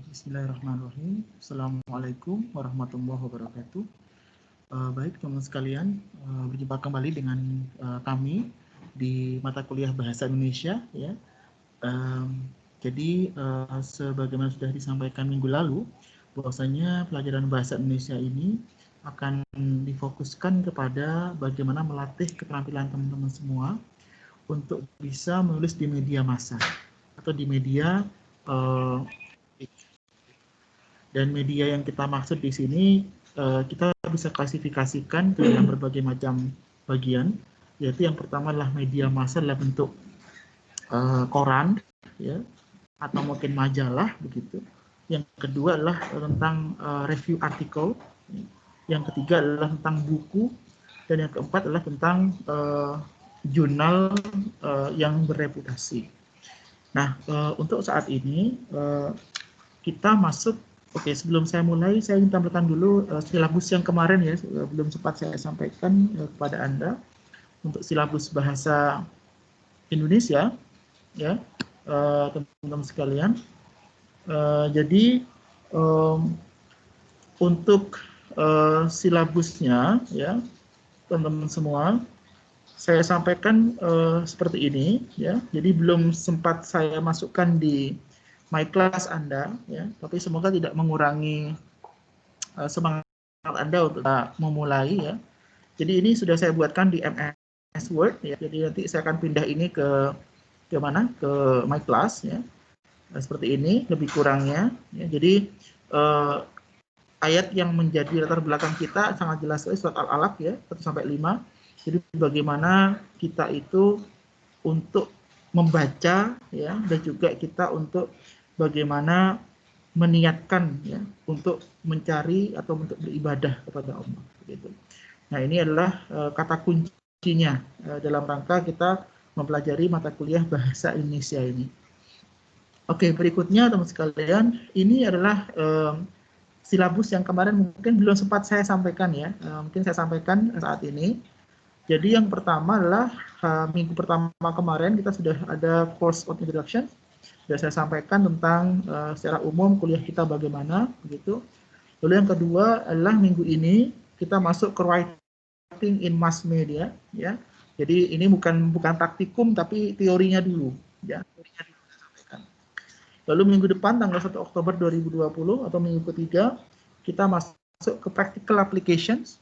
Bismillahirrahmanirrahim. Assalamualaikum warahmatullahi wabarakatuh. Baik teman sekalian, berjumpa kembali dengan kami di mata kuliah Bahasa Indonesia. Ya. Jadi sebagaimana sudah disampaikan minggu lalu, bahwasanya pelajaran Bahasa Indonesia ini akan difokuskan kepada bagaimana melatih keterampilan teman-teman semua untuk bisa menulis di media massa atau di media dan media yang kita maksud di sini kita bisa klasifikasikan ke dalam berbagai macam bagian, yaitu yang pertama adalah media massa dalam bentuk koran, ya, atau mungkin majalah begitu. Yang kedua adalah tentang review artikel. Yang ketiga adalah tentang buku, dan yang keempat adalah tentang jurnal yang bereputasi. Nah, untuk saat ini kita masuk. Oke, sebelum saya mulai, saya ingin tampilkan dulu silabus yang kemarin ya, belum sempat saya sampaikan kepada Anda untuk silabus bahasa Indonesia, ya, teman-teman sekalian. Jadi untuk silabusnya, ya, teman-teman semua, saya sampaikan seperti ini, ya. Jadi belum sempat saya masukkan di My Class Anda, ya, tapi semoga tidak mengurangi semangat Anda untuk memulai, ya. Jadi ini sudah saya buatkan di MS Word, ya. Jadi nanti saya akan pindah ini ke mana? Ke My Class, ya. Seperti ini lebih kurangnya, ya. Jadi ayat yang menjadi latar belakang kita sangat jelas sekali, surat Al-Alaq, ya, 1-5. Jadi bagaimana kita itu untuk membaca, ya, dan juga kita untuk bagaimana meniatkan, ya, untuk mencari atau untuk beribadah kepada Allah. Gitu. Nah, ini adalah kata kuncinya dalam rangka kita mempelajari mata kuliah Bahasa Indonesia ini. Oke, berikutnya teman sekalian, ini adalah silabus yang kemarin mungkin belum sempat saya sampaikan, ya. Mungkin saya sampaikan saat ini. Jadi yang pertama adalah minggu pertama kemarin kita sudah ada course of introduction. Sudah saya sampaikan tentang secara umum kuliah kita bagaimana, begitu. Lalu yang kedua adalah minggu ini kita masuk ke writing in mass media, ya. Jadi ini bukan praktikum tapi teorinya dulu, ya. Teorinya dulu saya sampaikan. Lalu minggu depan tanggal 1 Oktober 2020 atau minggu ketiga kita masuk ke practical applications,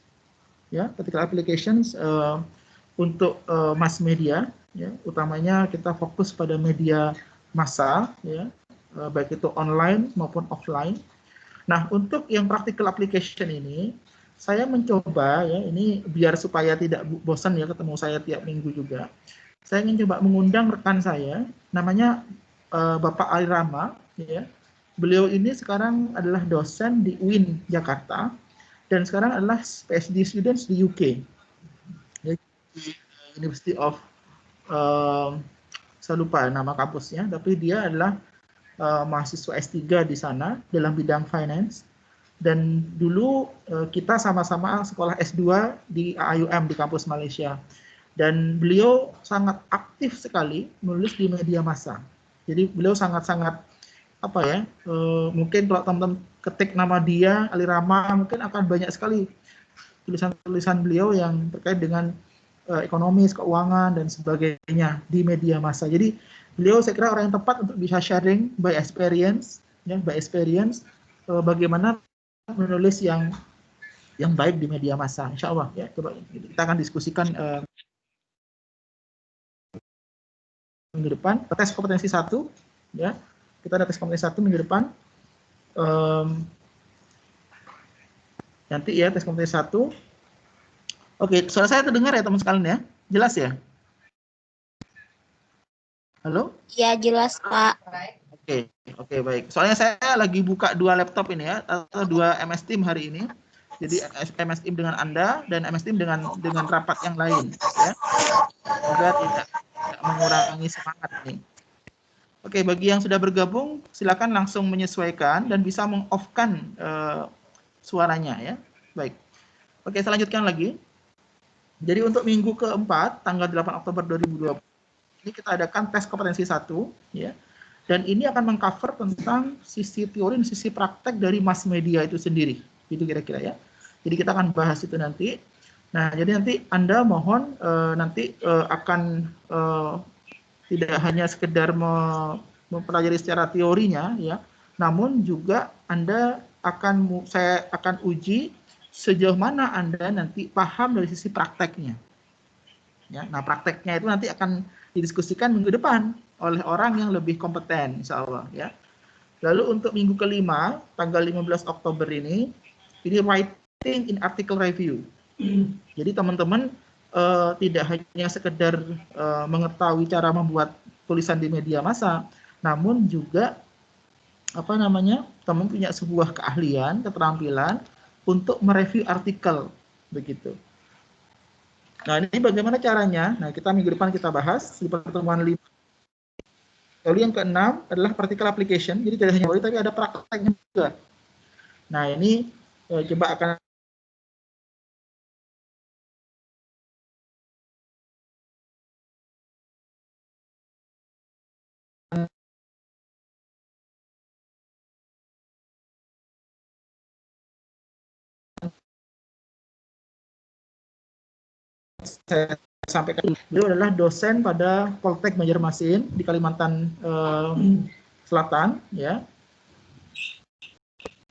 ya, practical applications untuk mass media, ya. Utamanya kita fokus pada media massa, ya, baik itu online maupun offline. Nah, untuk yang practical application ini, saya mencoba, ya, ini biar supaya tidak bosan, ya, ketemu saya tiap minggu juga. Saya ingin coba mengundang rekan saya, namanya Bapak Ali Rama, ya. Beliau ini sekarang adalah dosen di UIN Jakarta dan sekarang adalah PhD students di UK, di University of saya lupa nama kampusnya, tapi dia adalah mahasiswa S3 di sana dalam bidang finance. Dan dulu kita sama-sama sekolah S2 di AIUM di kampus Malaysia. Dan beliau sangat aktif sekali menulis di media massa. Jadi beliau sangat-sangat apa ya? Mungkin kalau teman-teman ketik nama dia Ali Rama, mungkin akan banyak sekali tulisan-tulisan beliau yang terkait dengan ekonomis, keuangan, dan sebagainya di media massa. Jadi beliau saya kira orang yang tepat untuk bisa sharing by experience, ya, bagaimana menulis yang baik di media massa. Insya Allah, ya, coba kita akan diskusikan minggu depan. Tes kompetensi 1, ya, kita ada tes kompetensi 1 minggu depan. Nanti ya tes kompetensi 1. Oke, suara saya terdengar ya teman sekalian, ya? Jelas ya? Halo? Ya, jelas, Pak. Oke, baik. Soalnya saya lagi buka 2 laptop ini, ya, atau 2 MS Team hari ini. Jadi MS Team dengan Anda dan MS Team dengan rapat yang lain, ya. Semoga tidak mengurangi semangat nih. Oke, bagi yang sudah bergabung, silakan langsung menyesuaikan dan bisa meng-off-kan suaranya, ya. Baik. Oke, saya lanjutkan lagi. Jadi untuk minggu keempat, tanggal 8 Oktober 2020, ini kita adakan tes kompetensi 1, ya. Dan ini akan mengcover tentang sisi teori dan sisi praktek dari mass media itu sendiri. Itu kira-kira ya. Jadi kita akan bahas itu nanti. Nah, jadi nanti Anda mohon nanti akan tidak hanya sekedar mempelajari secara teorinya ya, namun juga saya akan uji sejauh mana Anda nanti paham dari sisi prakteknya. Ya, nah prakteknya itu nanti akan didiskusikan minggu depan oleh orang yang lebih kompeten, insya Allah ya. Lalu untuk minggu kelima, tanggal 15 Oktober ini writing in article review. Jadi teman-teman tidak hanya sekedar mengetahui cara membuat tulisan di media massa, namun juga teman punya sebuah keahlian, keterampilan untuk mereview artikel begitu. Nah, ini bagaimana caranya? Nah, kita minggu depan kita bahas di pertemuan 5. Lalu yang keenam adalah practical application. Jadi tidak hanya teori tapi ada prakteknya juga. Nah, ini coba akan saya sampaikan. Beliau adalah dosen pada Poltek Banjarmasin di Kalimantan Selatan, ya.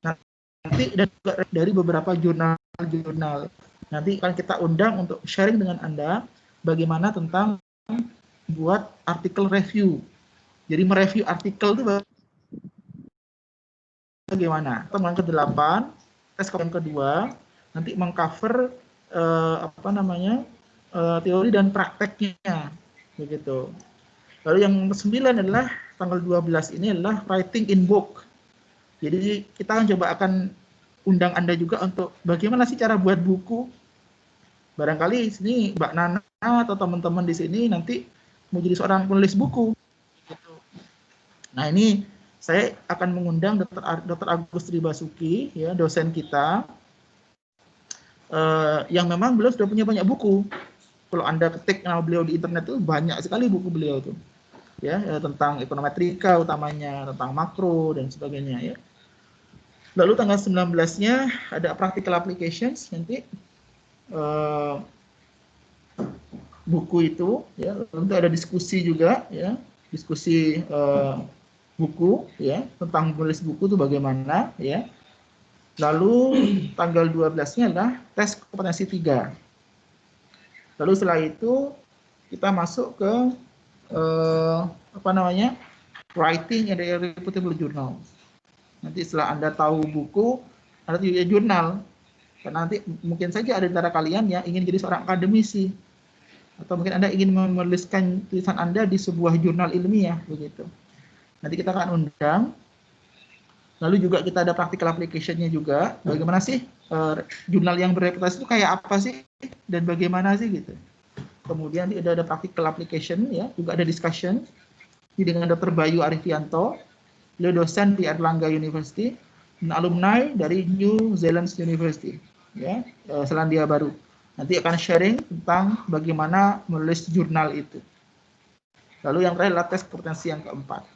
Nanti dan juga dari beberapa jurnal-jurnal. Nanti akan kita undang untuk sharing dengan Anda bagaimana tentang buat artikel review. Jadi mereview artikel itu bagaimana? Teman ke-8, tes yang kedua, nanti mengcover teori dan prakteknya, begitu. Lalu yang ke-9 adalah tanggal 12 ini adalah writing in book. Jadi kita akan undang Anda juga untuk bagaimana sih cara buat buku. Barangkali sini Mbak Nana atau teman-teman di sini nanti mau jadi seorang penulis buku. Gitu. Nah, ini saya akan mengundang Dr. Agus Tribasuki, ya, dosen kita, yang memang beliau sudah punya banyak buku. Kalau Anda ketik nama beliau di internet itu banyak sekali buku beliau tuh, ya, tentang ekonometrika utamanya, tentang makro dan sebagainya, ya. Lalu tanggal 19-nya ada practical applications nanti buku itu, ya, tentu ada diskusi juga, ya, diskusi buku, ya, tentang menulis buku itu bagaimana, ya. Lalu tanggal 12-nya adalah tes kompetensi 3. Lalu setelah itu kita masuk ke writing in a reputable journal. Nanti setelah Anda tahu buku, Anda juga jurnal. Karena nanti mungkin saja ada di antara kalian yang ingin jadi seorang akademisi. Atau mungkin Anda ingin menuliskan tulisan Anda di sebuah jurnal ilmiah, begitu. Nanti kita akan undang. Lalu juga kita ada practical application-nya juga. Bagaimana sih jurnal yang berreputasi itu kayak apa sih? Dan bagaimana sih gitu. Kemudian ada practical application, ya, juga ada discussion. Ini dengan Dr. Bayu Arifianto, beliau dosen di Erlangga University, dan alumni dari New Zealand University, ya, Selandia Baru. Nanti akan sharing tentang bagaimana menulis jurnal itu. Lalu yang terakhir adalah tes kompetensi yang keempat.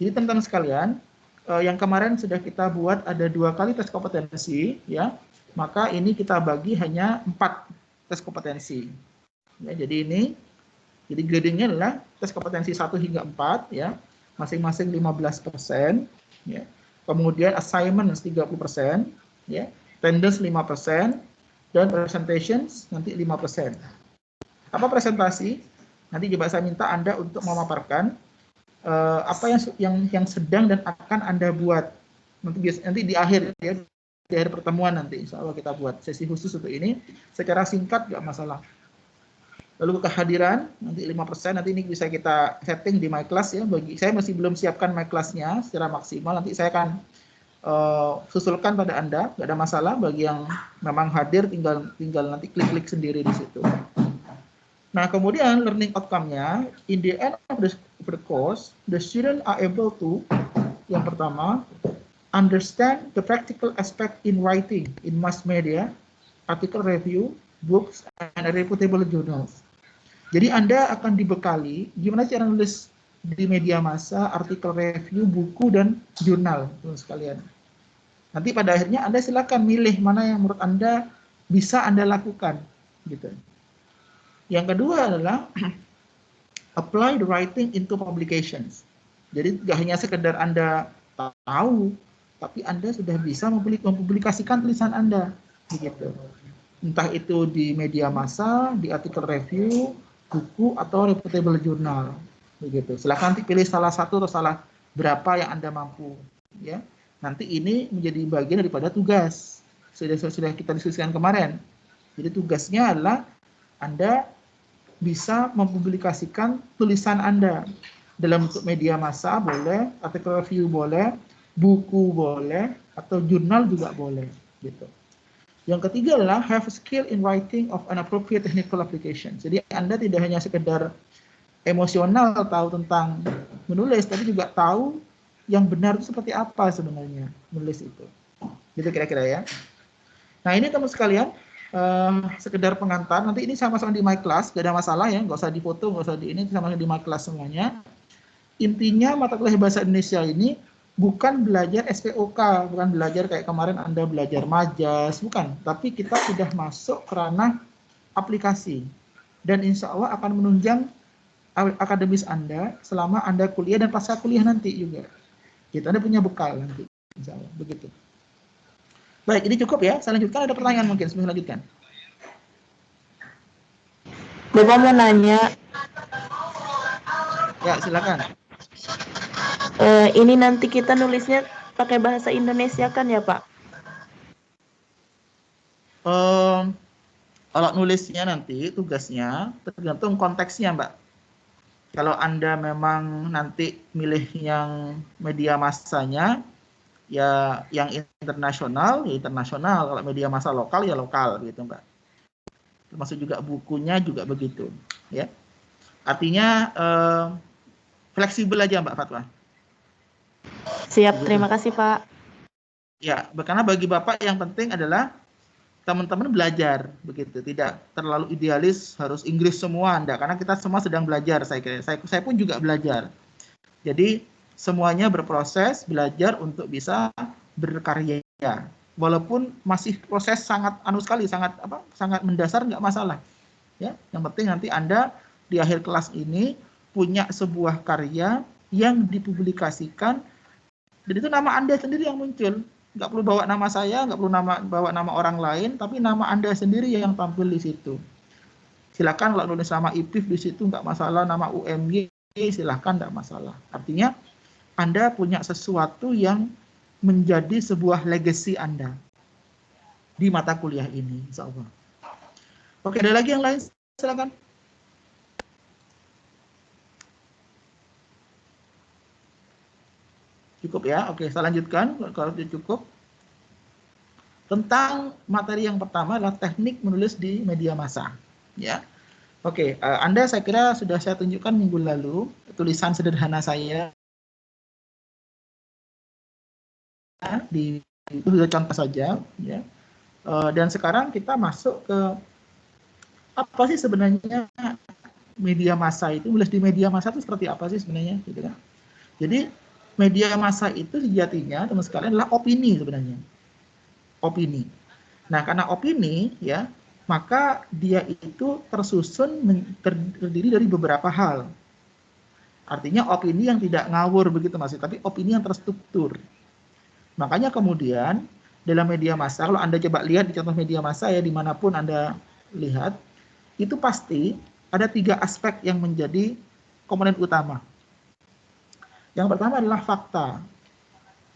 Jadi teman-teman sekalian, yang kemarin sudah kita buat ada 2 kali tes kompetensi, ya, maka ini kita bagi hanya 4 tes kompetensi. Ya, jadi gradingnya adalah tes kompetensi 1 hingga 4, ya, masing-masing 15%, ya. Kemudian assignment 30%, ya, attendance 5%, dan presentations nanti 5%. Apa presentasi? Nanti coba saya minta Anda untuk memaparkan apa yang sedang dan akan Anda buat. Nanti di akhir, ya, di akhir pertemuan nanti insya Allah kita buat sesi khusus untuk ini secara singkat, nggak masalah. Lalu kehadiran nanti 5%, nanti ini bisa kita setting di My Class, ya. Bagi saya masih belum siapkan My Class-nya secara maksimal, nanti saya akan susulkan pada Anda, nggak ada masalah. Bagi yang memang hadir tinggal nanti klik-klik sendiri di situ. Nah, kemudian learning outcome-nya, in the end of the course, the student are able to, yang pertama, understand the practical aspect in writing, in mass media, article review, books, and reputable journals. Jadi Anda akan dibekali gimana cara nulis di media massa, artikel review, buku, dan jurnal, teman sekalian. Nanti pada akhirnya Anda silakan milih mana yang menurut Anda bisa Anda lakukan, gitu. Yang kedua adalah apply the writing into publications. Jadi nggak hanya sekedar Anda tahu, tapi Anda sudah bisa mempublikasikan tulisan Anda, begitu. Entah itu di media massa, di artikel review, buku, atau reputable journal, begitu. Silahkan pilih salah satu atau salah berapa yang Anda mampu, ya. Nanti ini menjadi bagian daripada tugas sudah kita diskusikan kemarin. Jadi tugasnya adalah Anda bisa mempublikasikan tulisan Anda dalam bentuk media massa boleh, artikel review boleh, buku boleh, atau jurnal juga boleh, gitu. Yang ketiga adalah have a skill in writing of an appropriate technical application. Jadi Anda tidak hanya sekedar emosional tahu tentang menulis, tapi juga tahu yang benar itu seperti apa sebenarnya menulis itu. Gitu kira-kira ya. Nah ini teman sekalian, sekedar pengantar. Nanti ini sama-sama di my class, gak ada masalah ya, nggak usah dipoto, nggak usah di ini, sama-sama di my class semuanya. Intinya mata kuliah bahasa Indonesia ini bukan belajar SPOK, bukan belajar kayak kemarin Anda belajar majas, bukan. Tapi kita sudah masuk ke ranah aplikasi. Dan insya Allah akan menunjang akademis Anda selama Anda kuliah dan pasca kuliah nanti juga. Gitu, Anda punya bekal nanti, insya Allah. Begitu. Baik, ini cukup ya. Saya lanjutkan, ada pertanyaan mungkin sebelum lanjutkan. Bapak mau nanya. Ya, silakan. Ini nanti kita nulisnya pakai bahasa Indonesia kan ya, Pak? Kalau nulisnya nanti tugasnya tergantung konteksnya, Mbak. Kalau Anda memang nanti milih yang media massanya, ya yang internasional, ya internasional. Kalau media massa lokal, ya lokal, gitu, Mbak. Termasuk juga bukunya juga begitu, ya. Artinya fleksibel aja, Mbak Fatwa. Siap, terima kasih Pak. Ya, karena bagi Bapak yang penting adalah teman-teman belajar, begitu. Tidak terlalu idealis harus Inggris semua Anda, karena kita semua sedang belajar, saya kira. Saya pun juga belajar. Jadi semuanya berproses belajar untuk bisa berkarya. Walaupun masih proses sangat sangat mendasar, nggak masalah. Ya, yang penting nanti Anda di akhir kelas ini punya sebuah karya yang dipublikasikan, dan itu nama Anda sendiri yang muncul. Nggak perlu bawa nama saya, nggak perlu bawa nama orang lain, tapi nama Anda sendiri yang tampil di situ. Silakan kalau nulis nama IPIF di situ nggak masalah, nama UMY silakan, nggak masalah. Artinya Anda punya sesuatu yang menjadi sebuah legacy Anda di mata kuliah ini, insya Allah. Oke, ada lagi yang lain? Silakan. Cukup ya? Oke, saya lanjutkan kalau cukup. Tentang materi yang pertama adalah teknik menulis di media massa. Ya, oke. Anda saya kira sudah saya tunjukkan minggu lalu tulisan sederhana saya di itu sudah contoh saja, ya. Dan sekarang kita masuk ke apa sih sebenarnya media massa itu, menulis di media massa itu seperti apa sih sebenarnya, gitu kan? Jadi media massa itu sejatinya teman sekalian adalah opini sebenarnya. Opini. Nah, karena opini ya, maka dia itu terdiri dari beberapa hal. Artinya opini yang tidak ngawur begitu Mas, tapi opini yang terstruktur. Makanya kemudian dalam media massa, kalau Anda coba lihat di contoh media massa ya, dimanapun Anda lihat, itu pasti ada 3 aspek yang menjadi komponen utama. Yang pertama adalah fakta.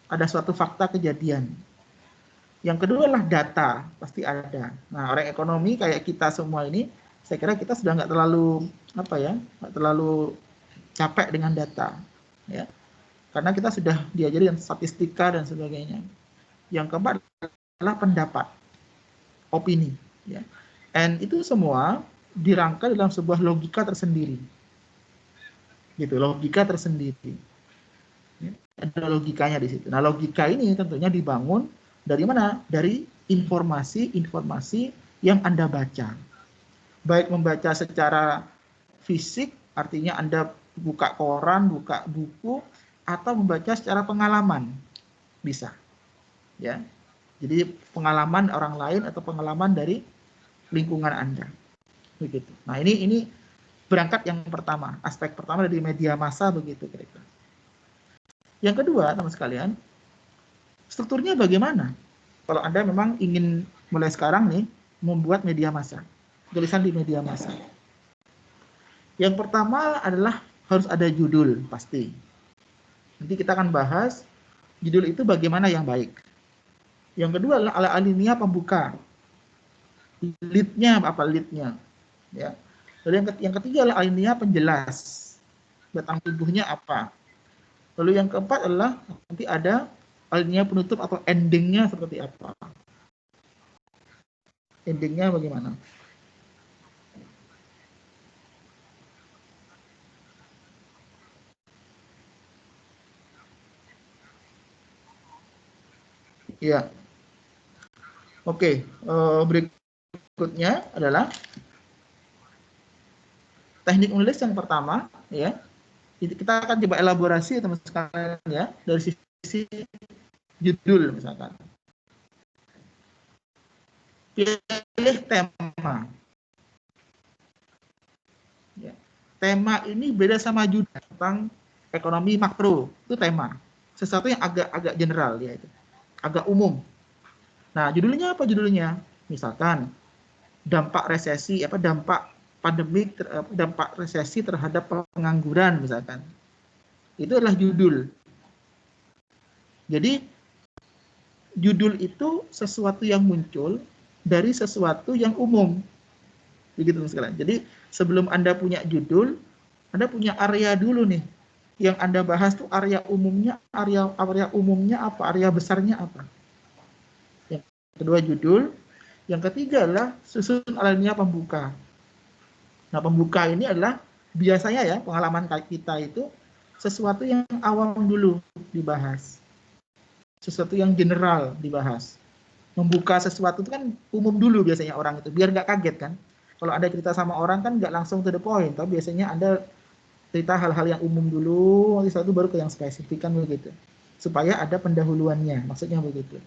Ada suatu fakta kejadian. Yang kedua adalah data, pasti ada. Nah, orang ekonomi kayak kita semua ini, saya kira kita sudah nggak terlalu nggak terlalu capek dengan data, ya. Karena kita sudah diajari dengan statistika dan sebagainya. Yang keempat adalah pendapat, opini, ya. And itu semua dirangkai dalam sebuah logika tersendiri, gitu, logika tersendiri. Ada logikanya di situ. Nah, logika ini tentunya dibangun dari mana? Dari informasi-informasi yang Anda baca. Baik membaca secara fisik, artinya Anda buka koran, buka buku, atau membaca secara pengalaman, bisa. Ya, jadi pengalaman orang lain atau pengalaman dari lingkungan Anda, begitu. Nah, ini berangkat yang pertama, aspek pertama dari media massa, begitu kira-kira. Yang kedua, teman sekalian, strukturnya bagaimana? Kalau Anda memang ingin mulai sekarang nih membuat media massa, tulisan di media massa. Yang pertama adalah harus ada judul, pasti. Nanti kita akan bahas judul itu bagaimana yang baik. Yang kedua adalah alinea pembuka. Lead-nya apa lead-nya? Ya. Lalu yang ketiga adalah alinea penjelas. Batang tubuhnya apa? Lalu yang keempat adalah nanti ada alinea penutup atau ending-nya seperti apa? Ending-nya bagaimana? Ya. Oke, berikutnya adalah teknik menulis yang pertama, ya. Kita akan coba elaborasi teman sekalian ya dari sisi judul misalkan. Pilih tema. Ya. Tema ini beda sama judul tentang ekonomi makro, itu tema. Sesuatu yang agak general ya itu. Agak umum. Nah, judulnya apa judulnya? Misalkan dampak resesi dampak pandemi dampak resesi terhadap pengangguran misalkan. Itu adalah judul. Jadi judul itu sesuatu yang muncul dari sesuatu yang umum. Begitu sekalian. Jadi sebelum Anda punya judul, Anda punya area dulu nih. Yang Anda bahas tuh area umumnya apa, area besarnya apa. Yang kedua judul, yang ketiga adalah susun alinea pembuka. Nah, pembuka ini adalah biasanya ya pengalaman kita itu sesuatu yang awam dulu dibahas. Sesuatu yang general dibahas. Membuka sesuatu itu kan umum dulu biasanya orang itu, biar nggak kaget kan. Kalau Anda cerita sama orang kan nggak langsung to the point, tapi biasanya Anda cerita hal-hal yang umum dulu, nanti setelah itu baru ke yang spesifik kan begitu. Supaya ada pendahuluannya, maksudnya begitu.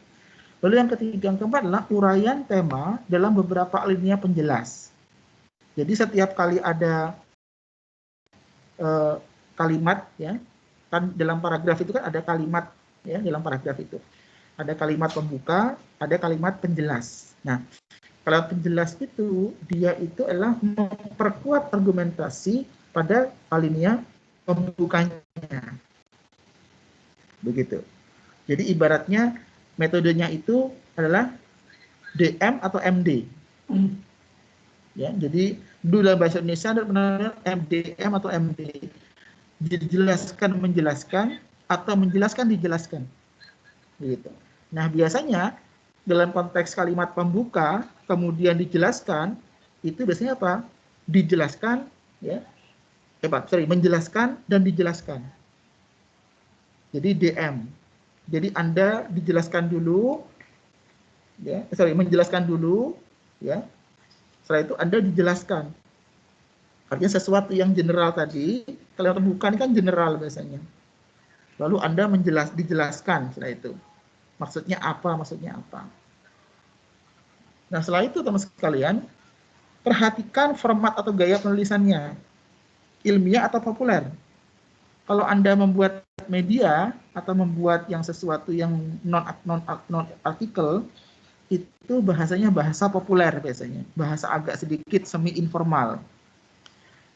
Lalu yang ketiga, yang keempat adalah uraian tema dalam beberapa alinea penjelas. Jadi setiap kali ada kalimat ya, kan dalam paragraf itu kan ada kalimat ya, dalam paragraf itu. Ada kalimat pembuka, ada kalimat penjelas. Nah, kalau penjelas itu, dia itu adalah memperkuat argumentasi pada alinea pembukanya. Begitu. Jadi ibaratnya metodenya itu adalah DM atau MD. Ya, jadi dulu dalam bahasa Indonesia ada benar MDM atau MD. Dijelaskan menjelaskan atau menjelaskan dijelaskan. Begitu. Nah, biasanya dalam konteks kalimat pembuka kemudian dijelaskan itu biasanya apa? Dijelaskan ya. Menjelaskan dan dijelaskan. Jadi DM. Jadi Anda dijelaskan dulu ya, menjelaskan dulu ya. Setelah itu Anda dijelaskan. Artinya sesuatu yang general tadi, kalau pembuka ini kan general biasanya. Lalu Anda dijelaskan setelah itu. Maksudnya apa? Nah, setelah itu teman sekalian, perhatikan format atau gaya penulisannya. Ilmiah atau populer. Kalau Anda membuat media atau membuat yang sesuatu yang non artikel, itu bahasanya bahasa populer biasanya. Bahasa agak sedikit semi informal.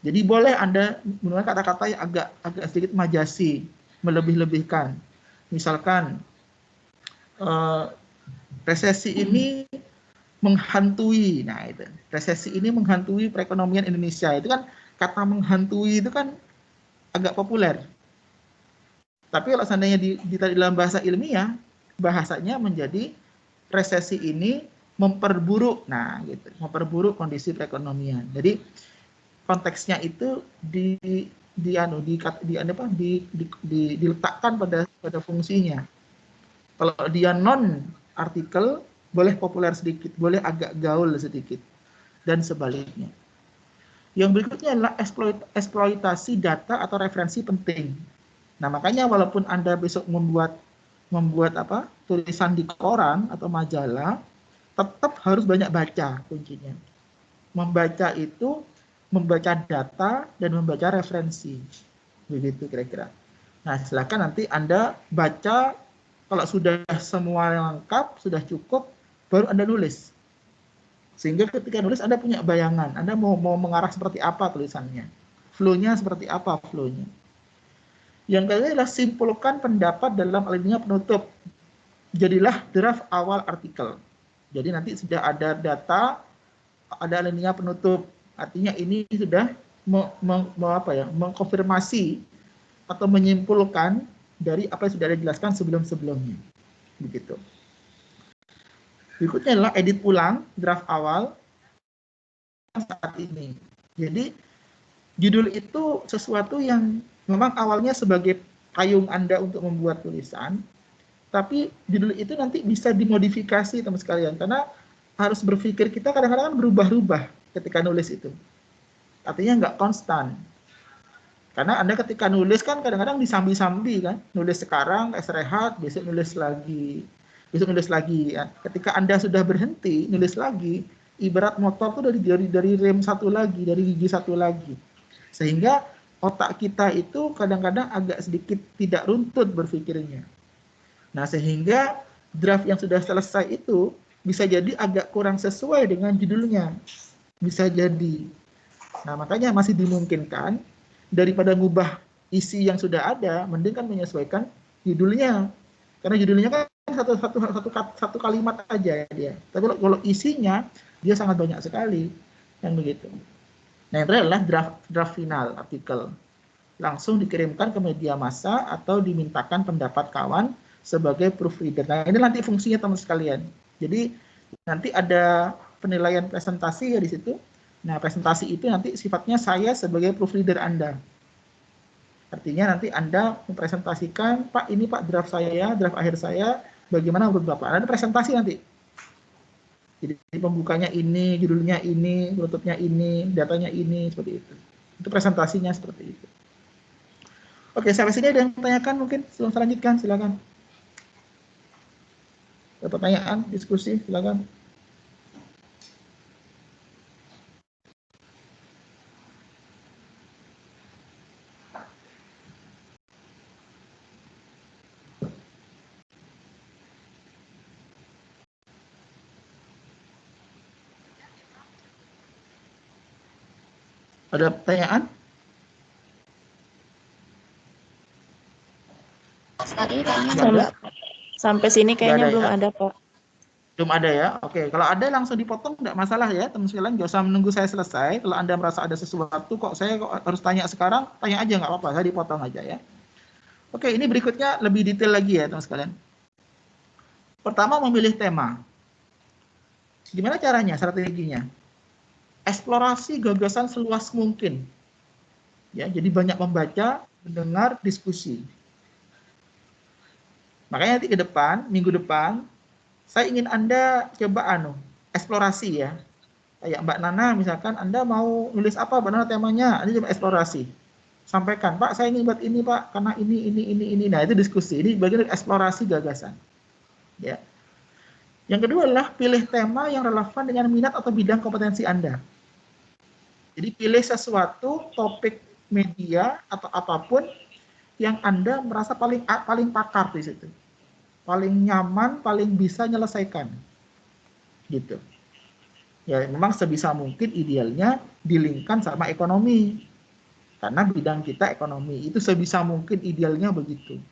Jadi boleh Anda menggunakan kata-kata yang agak sedikit majasi, melebih-lebihkan. Misalkan resesi ini menghantui. Nah, itu. Resesi ini menghantui perekonomian Indonesia. Itu kan kata menghantui itu kan agak populer. Tapi kalau seandainya dalam bahasa ilmiah, bahasanya menjadi resesi ini memperburuk. Nah, gitu. Memperburuk kondisi perekonomian. Jadi konteksnya itu diletakkan pada fungsinya. Kalau dia non artikel boleh populer sedikit, boleh agak gaul sedikit, dan sebaliknya. Yang berikutnya adalah eksploitasi data atau referensi penting. Nah, makanya walaupun Anda besok membuat tulisan di koran atau majalah, tetap harus banyak baca kuncinya. Membaca itu membaca data dan membaca referensi. Begitu kira-kira. Nah, silakan nanti Anda baca, kalau sudah semua lengkap, sudah cukup, baru Anda nulis. Sehingga ketika nulis Anda punya bayangan, Anda mau mengarah seperti apa tulisannya. Flow-nya seperti apa flow-nya. Yang kedua adalah simpulkan pendapat dalam alinea penutup. Jadilah draft awal artikel. Jadi nanti sudah ada data, ada alinea penutup. Artinya ini sudah mengkonfirmasi atau menyimpulkan dari apa yang sudah dijelaskan sebelum-sebelumnya. Begitu. Berikutnya adalah edit ulang draft awal saat ini. Jadi judul itu sesuatu yang memang awalnya sebagai payung Anda untuk membuat tulisan, tapi judul itu nanti bisa dimodifikasi teman sekalian, karena harus berpikir kita kadang-kadang berubah-ubah ketika nulis itu. Artinya nggak konstan. Karena Anda ketika nulis kan kadang-kadang disambi-sambi kan, nulis sekarang, rehat, besok nulis lagi, besok nulis lagi. Ya. Ketika Anda sudah berhenti, nulis lagi, ibarat motor tuh dari rem satu lagi, dari gigi satu lagi. Sehingga otak kita itu kadang-kadang agak sedikit tidak runtut berpikirnya. Nah, sehingga draft yang sudah selesai itu bisa jadi agak kurang sesuai dengan judulnya. Bisa jadi. Nah, makanya masih dimungkinkan daripada ngubah isi yang sudah ada, mending kan menyesuaikan judulnya. Karena judulnya kan satu kalimat aja dia. Tapi kalau isinya dia sangat banyak sekali, yang begitu. Nah, yang terakhir adalah draft final artikel. Langsung dikirimkan ke media massa atau dimintakan pendapat kawan sebagai proofreader. Nah, ini nanti fungsinya teman sekalian. Jadi nanti ada penilaian presentasi ya di situ. Nah, presentasi itu nanti sifatnya saya sebagai proofreader Anda. Artinya nanti Anda mempresentasikan, Pak, ini Pak draft saya, draft akhir saya, bagaimana menurut Bapak. Ada presentasi nanti. Jadi pembukanya ini, judulnya ini, penutupnya ini, datanya ini, seperti itu. Itu presentasinya seperti itu. Oke, sampai sini ada yang tanyakan mungkin? Sebelum saya lanjutkan, silakan. Ada pertanyaan, diskusi, silakan. Ada pertanyaan? Sampai sini kayaknya belum ada, Pak. Belum ada ya? Oke, kalau ada langsung dipotong, tidak masalah ya, teman sekalian. Nggak usah menunggu saya selesai. Kalau Anda merasa ada sesuatu, saya harus tanya sekarang, tanya aja, nggak apa-apa, saya dipotong aja ya. Oke, ini berikutnya lebih detail lagi ya, teman sekalian. Pertama, memilih tema. Gimana caranya, strateginya? Eksplorasi gagasan seluas mungkin. Ya, jadi banyak membaca, mendengar, diskusi. Makanya nanti ke depan, minggu depan, saya ingin Anda coba eksplorasi ya. Kayak Mbak Nana misalkan, Anda mau nulis apa Mbak Nana temanya, Anda coba eksplorasi. Sampaikan, Pak, saya ingin buat ini Pak, karena ini. Nah, itu diskusi. Ini bagian dari eksplorasi gagasan. Ya. Yang kedua adalah pilih tema yang relevan dengan minat atau bidang kompetensi Anda. Jadi pilih sesuatu, topik media atau apapun yang Anda merasa paling pakar di situ. Paling nyaman, paling bisa menyelesaikan. Gitu. Ya, memang sebisa mungkin idealnya dilingkan sama ekonomi. Karena bidang kita ekonomi. Itu sebisa mungkin idealnya begitu.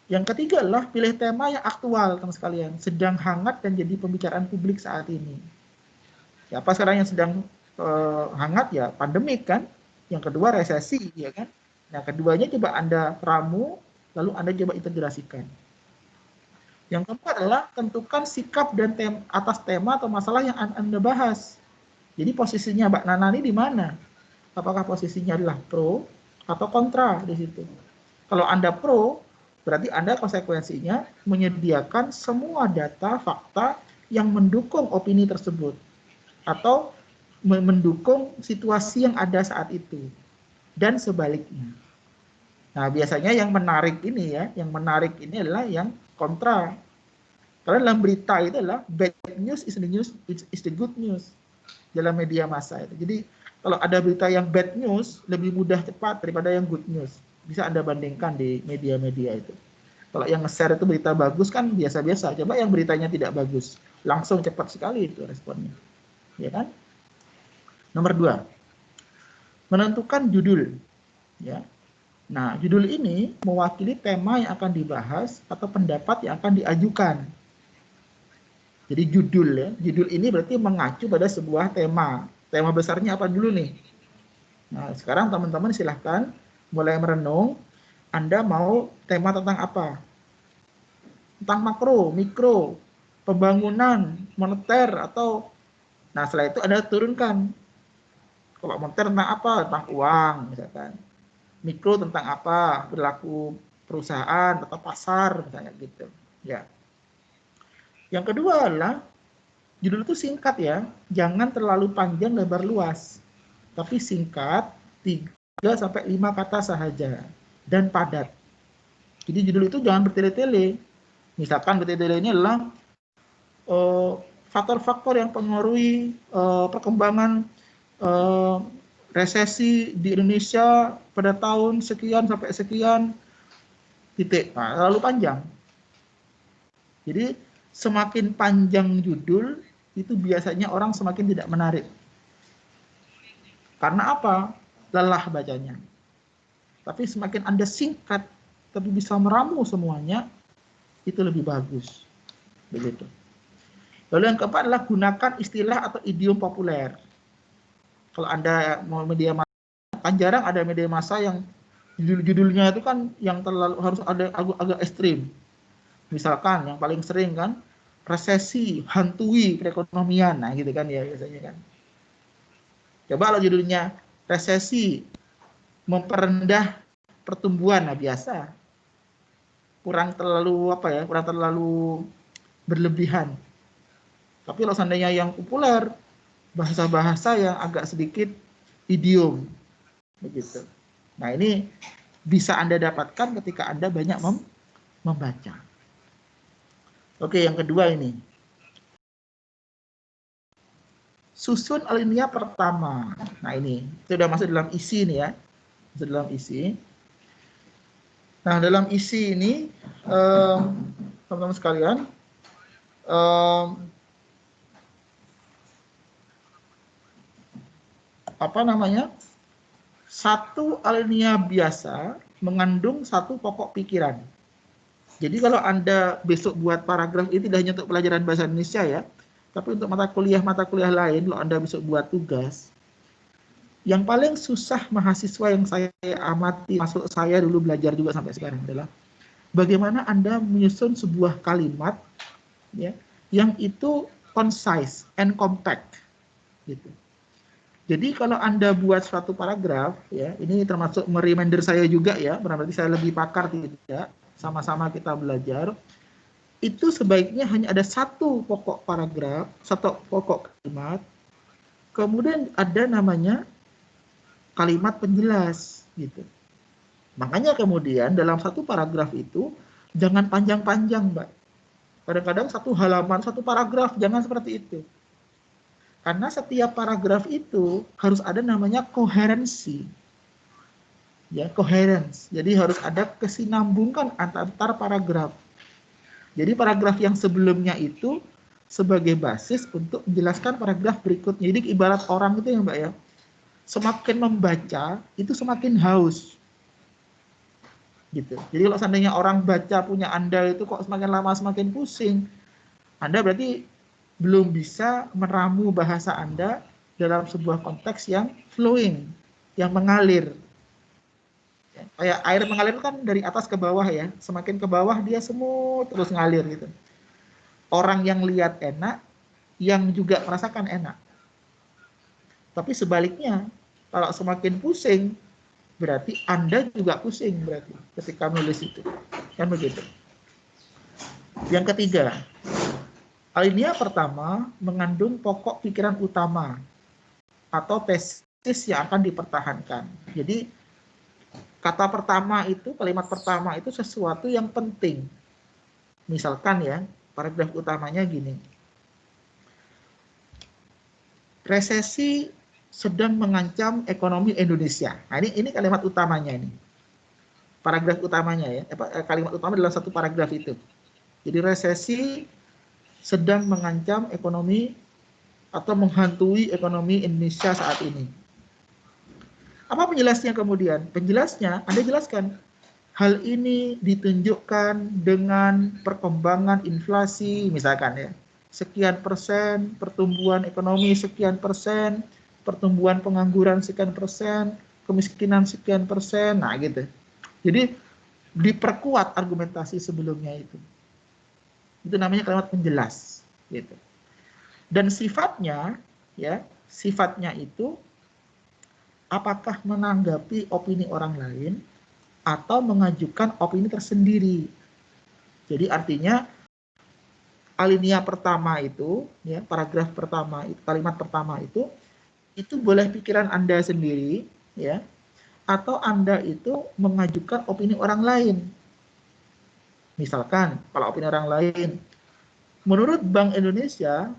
Yang ketiga adalah pilih tema yang aktual, teman sekalian. Sedang hangat dan jadi pembicaraan publik saat ini. Ya, apa sekarang yang sedang hangat ya pandemik kan. Yang kedua resesi, ya kan. Nah, keduanya coba Anda ramu, lalu Anda coba integrasikan. Yang keempat adalah tentukan sikap dan atas tema atau masalah yang Anda bahas. Jadi posisinya Mbak Nana ini di mana? Apakah posisinya adalah pro atau kontra di situ? Kalau Anda pro, berarti Anda konsekuensinya menyediakan semua data, fakta yang mendukung opini tersebut. Atau mendukung situasi yang ada saat itu dan sebaliknya. Nah, biasanya yang menarik ini ya, yang menarik ini adalah yang kontra. Karena dalam berita itu adalah bad news is the good news dalam media massa itu. Jadi kalau ada berita yang bad news lebih mudah cepat daripada yang good news. Bisa Anda bandingkan di media-media itu. Kalau yang nge-share itu berita bagus kan biasa-biasa. Coba yang beritanya tidak bagus, langsung cepat sekali itu responnya. Ya kan? Nomor 2, menentukan judul. Ya. Nah, judul ini mewakili tema yang akan dibahas atau pendapat yang akan diajukan. Jadi judul ya, judul ini berarti mengacu pada sebuah tema. Tema besarnya apa dulu nih? Nah, sekarang teman-teman silahkan mulai merenung. Anda mau tema tentang apa? Tentang makro, mikro, pembangunan, moneter, atau... Nah, setelah itu Anda turunkan. Kalau moneter tentang apa? Tentang uang, misalkan. Mikro tentang apa? Perilaku perusahaan atau pasar, misalnya gitu. Ya. Yang kedua adalah judul itu singkat ya, jangan terlalu panjang lebar luas, tapi singkat 3-5 kata saja dan padat. Jadi judul itu jangan bertele-tele. Misalkan bertele-tele ini adalah faktor-faktor yang mempengaruhi perkembangan resesi di Indonesia pada tahun sekian sampai sekian titik. Nah, terlalu panjang. Jadi semakin panjang judul itu biasanya orang semakin tidak menarik. Karena apa? Lelah bacanya. Tapi semakin Anda singkat tapi bisa meramu semuanya, itu lebih bagus. Begitu. Lalu yang keempat adalah gunakan istilah atau idiom populer. Kalau Anda mau media massa, kan jarang ada media massa yang judul-judulnya itu kan yang terlalu harus ada agak ekstrim. Misalkan yang paling sering kan resesi hantui perekonomian, nah gitu kan ya biasanya kan. Coba kalau judulnya resesi memperendah pertumbuhan, nah biasa kurang terlalu apa ya, kurang terlalu berlebihan. Tapi kalau seandainya yang populer, bahasa-bahasa yang agak sedikit idiom, begitu. Nah ini bisa Anda dapatkan ketika Anda banyak membaca. Oke, yang kedua ini. Susun alinea pertama. Nah ini, sudah masuk dalam isi nih ya. Masuk dalam isi. Nah dalam isi ini, teman-teman sekalian, apa namanya? Satu alinea biasa mengandung satu pokok pikiran. Jadi kalau Anda besok buat paragraf ini tidak hanya untuk pelajaran bahasa Indonesia ya, tapi untuk mata kuliah lain, kalau Anda besok buat tugas, yang paling susah mahasiswa yang saya amati, masuk saya dulu belajar juga sampai sekarang adalah bagaimana Anda menyusun sebuah kalimat ya, yang itu concise and compact gitu. Jadi kalau Anda buat suatu paragraf ya, ini termasuk mereminder saya juga ya, berarti saya lebih pakar tidak, sama-sama kita belajar. Itu sebaiknya hanya ada satu pokok paragraf, satu pokok kalimat, kemudian ada namanya kalimat penjelas gitu. Makanya kemudian dalam satu paragraf itu jangan panjang-panjang, Mbak. Kadang-kadang satu halaman, satu paragraf, jangan seperti itu. Karena setiap paragraf itu harus ada namanya koherensi. Ya, coherence. Jadi harus ada kesinambungan antar paragraf. Jadi paragraf yang sebelumnya itu sebagai basis untuk menjelaskan paragraf berikutnya. Jadi ibarat orang itu ya Mbak ya, semakin membaca itu semakin haus. Gitu. Jadi kalau seandainya orang baca punya Anda itu kok semakin lama semakin pusing, Anda berarti belum bisa meramu bahasa Anda dalam sebuah konteks yang flowing, yang mengalir. Kayak air mengalir kan dari atas ke bawah ya, semakin ke bawah dia semut terus ngalir gitu. Orang yang lihat enak, yang juga merasakan enak. Tapi sebaliknya, kalau semakin pusing, berarti Anda juga pusing berarti ketika menulis itu. Kan begitu. Yang ketiga, alinea pertama mengandung pokok pikiran utama. atau tesis yang akan dipertahankan. Jadi kata pertama itu, kalimat pertama itu sesuatu yang penting. Misalkan ya, paragraf utamanya gini. Resesi sedang mengancam ekonomi Indonesia. Nah, ini kalimat utamanya ini. Paragraf utamanya ya, kalimat utama dalam satu paragraf itu. Jadi resesi sedang mengancam ekonomi atau menghantui ekonomi Indonesia saat ini. Apa penjelasnya kemudian? Penjelasnya Anda jelaskan. Hal ini ditunjukkan dengan perkembangan inflasi, misalkan ya. Sekian persen, pertumbuhan ekonomi sekian persen, pertumbuhan pengangguran sekian persen, kemiskinan sekian persen, nah gitu. Jadi diperkuat argumentasi sebelumnya itu. Itu namanya kalimat penjelas, gitu. Dan sifatnya, ya, sifatnya itu apakah menanggapi opini orang lain atau mengajukan opini tersendiri. Jadi artinya alinea pertama itu, ya, paragraf pertama, kalimat pertama itu boleh pikiran Anda sendiri, ya, atau Anda itu mengajukan opini orang lain. Misalkan, kalau opini orang lain, menurut Bank Indonesia,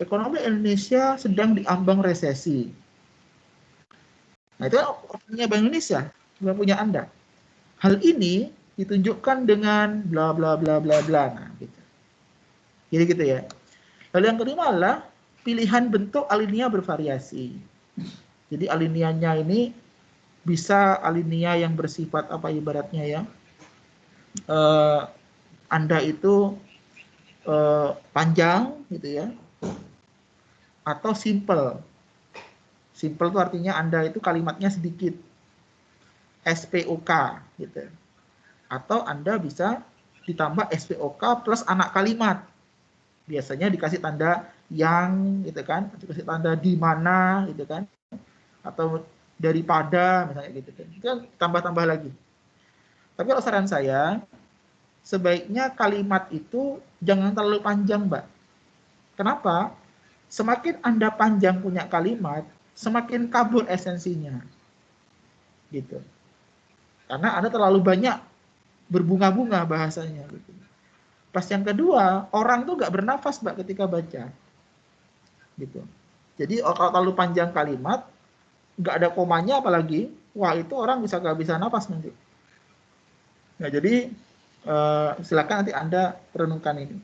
ekonomi Indonesia sedang diambang resesi. Nah, itu kan opininya Bank Indonesia, bukan punya Anda. Hal ini ditunjukkan dengan bla bla bla bla bla. Nah, gitu. Jadi gitu ya. Lalu yang kelima adalah pilihan bentuk alinea bervariasi. Jadi alineanya ini bisa alinea yang bersifat apa ibaratnya ya. Anda itu panjang gitu ya. Atau simple. Simple itu artinya Anda itu kalimatnya sedikit. SPOK gitu. Atau Anda bisa ditambah SPOK plus anak kalimat. Biasanya dikasih tanda yang gitu kan, dikasih tanda di mana gitu kan. Atau daripada misalnya gitu kan. Itu kan tambah-tambah lagi. Tapi kalau saran saya, sebaiknya kalimat itu jangan terlalu panjang, Mbak. Kenapa? Semakin Anda panjang punya kalimat, semakin kabur esensinya. Gitu. Karena Anda terlalu banyak berbunga-bunga bahasanya. Gitu. Pas yang kedua, orang tuh nggak bernafas, Mbak, ketika baca. Gitu. Jadi kalau terlalu panjang kalimat, nggak ada komanya apalagi, wah itu orang nggak bisa nafas nanti. Nah, jadi silakan nanti Anda renungkan ini.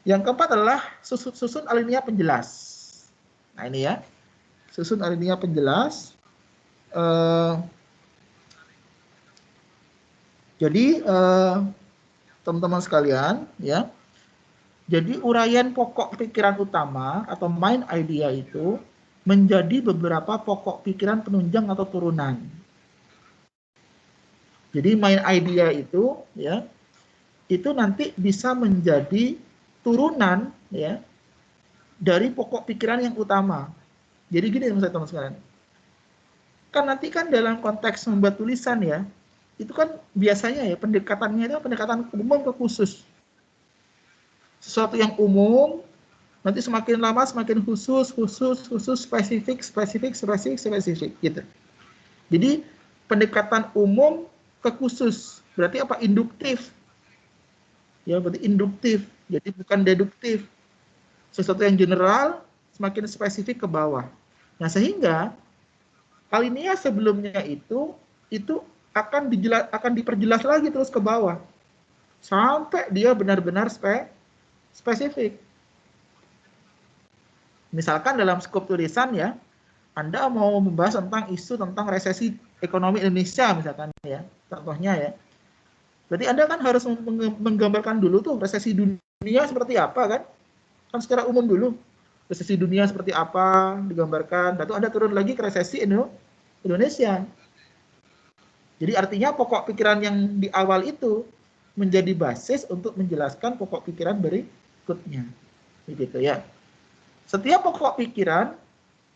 Yang keempat adalah susun alinea penjelas. Nah ini ya, susun alinea penjelas. Jadi teman-teman sekalian, ya. Jadi uraian pokok pikiran utama atau main idea itu menjadi beberapa pokok pikiran penunjang atau turunan. Jadi main idea itu, ya, itu nanti bisa menjadi turunan, ya, dari pokok pikiran yang utama. Jadi gini teman-teman sekalian. Kan nanti kan dalam konteks membuat tulisan ya, itu kan biasanya ya pendekatannya itu pendekatan umum ke khusus. Sesuatu yang umum nanti semakin lama semakin khusus, spesifik gitu. Jadi pendekatan umum ke khusus berarti apa? Induktif. Ya, berarti induktif. Jadi bukan deduktif. Sesuatu yang general semakin spesifik ke bawah. Nah, sehingga alinea sebelumnya itu akan diperjelas lagi terus ke bawah sampai dia benar-benar spesifik. Misalkan dalam skop tulisan ya, Anda mau membahas tentang isu tentang resesi ekonomi Indonesia misalkan ya, contohnya ya. Berarti Anda kan harus menggambarkan dulu tuh resesi dunia seperti apa kan? Kan secara umum dulu. Resesi dunia seperti apa digambarkan, lalu Anda turun lagi ke resesi Indonesia. Jadi artinya pokok pikiran yang di awal itu menjadi basis untuk menjelaskan pokok pikiran berikutnya. Begitu ya. Setiap pokok pikiran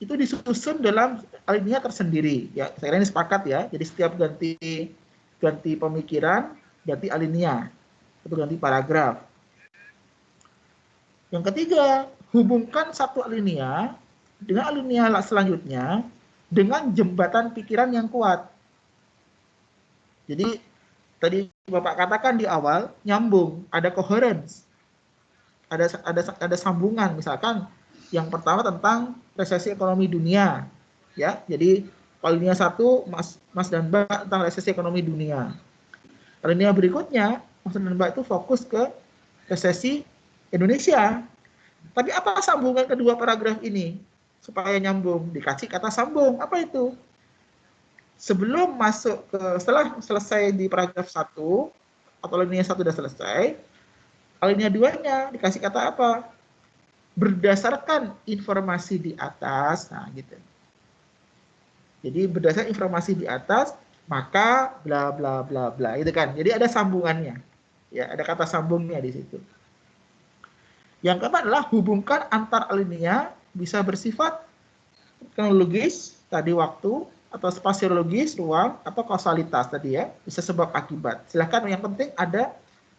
itu disusun dalam alinea tersendiri. Ya, saya kira ini sepakat ya. Jadi setiap ganti pemikiran, ganti alinea, atau ganti paragraf. Yang ketiga, hubungkan satu alinea dengan alinea selanjutnya dengan jembatan pikiran yang kuat. Jadi tadi Bapak katakan di awal nyambung, ada coherence, ada sambungan. Misalkan yang pertama tentang resesi ekonomi dunia, ya. Jadi alinea 1 Mas dan Mbak tentang resesi ekonomi dunia. Alinea berikutnya Mas dan Mbak itu fokus ke resesi Indonesia. Tapi apa sambungan kedua paragraf ini? Supaya nyambung, dikasih kata sambung. Apa itu? Sebelum masuk ke, setelah selesai di paragraf 1, atau alinea 1 sudah selesai, alinea 2-nya dikasih kata apa? Berdasarkan informasi di atas, nah gitu. Jadi berdasarkan informasi di atas, maka bla bla bla bla, itu kan. Jadi ada sambungannya. Ya, ada kata sambungnya di situ. Yang keempat adalah hubungkan antar alinea bisa bersifat kronologis, tadi waktu, atau spasiologis, ruang, atau kausalitas tadi ya, bisa sebab akibat. Silakan, yang penting ada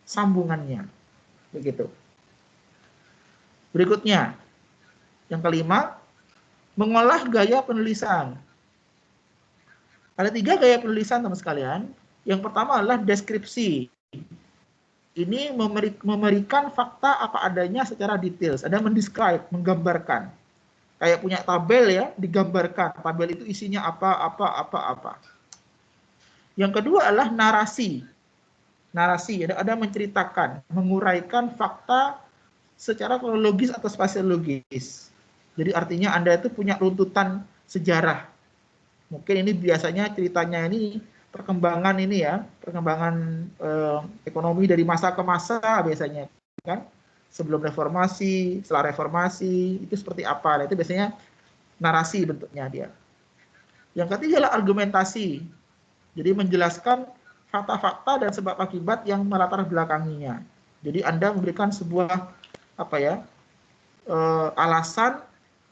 sambungannya. Begitu. Berikutnya, yang kelima, mengolah gaya penulisan. Ada 3 gaya penulisan, teman sekalian. Yang pertama adalah deskripsi. Ini memberikan fakta apa adanya secara detail. Ada mendescribe, menggambarkan. Kayak punya tabel ya, digambarkan. Tabel itu isinya apa. Yang kedua adalah narasi. Narasi, ada menceritakan, menguraikan fakta secara kronologis atau spasiologis. Jadi artinya Anda itu punya runtutan sejarah. Mungkin ini biasanya ceritanya ini perkembangan ekonomi dari masa ke masa biasanya kan, sebelum reformasi, setelah reformasi itu seperti apa. Nah, itu biasanya narasi bentuknya dia. Yang ketiga adalah argumentasi. Jadi menjelaskan fakta-fakta dan sebab akibat yang melatar belakanginya. Jadi Anda memberikan sebuah alasan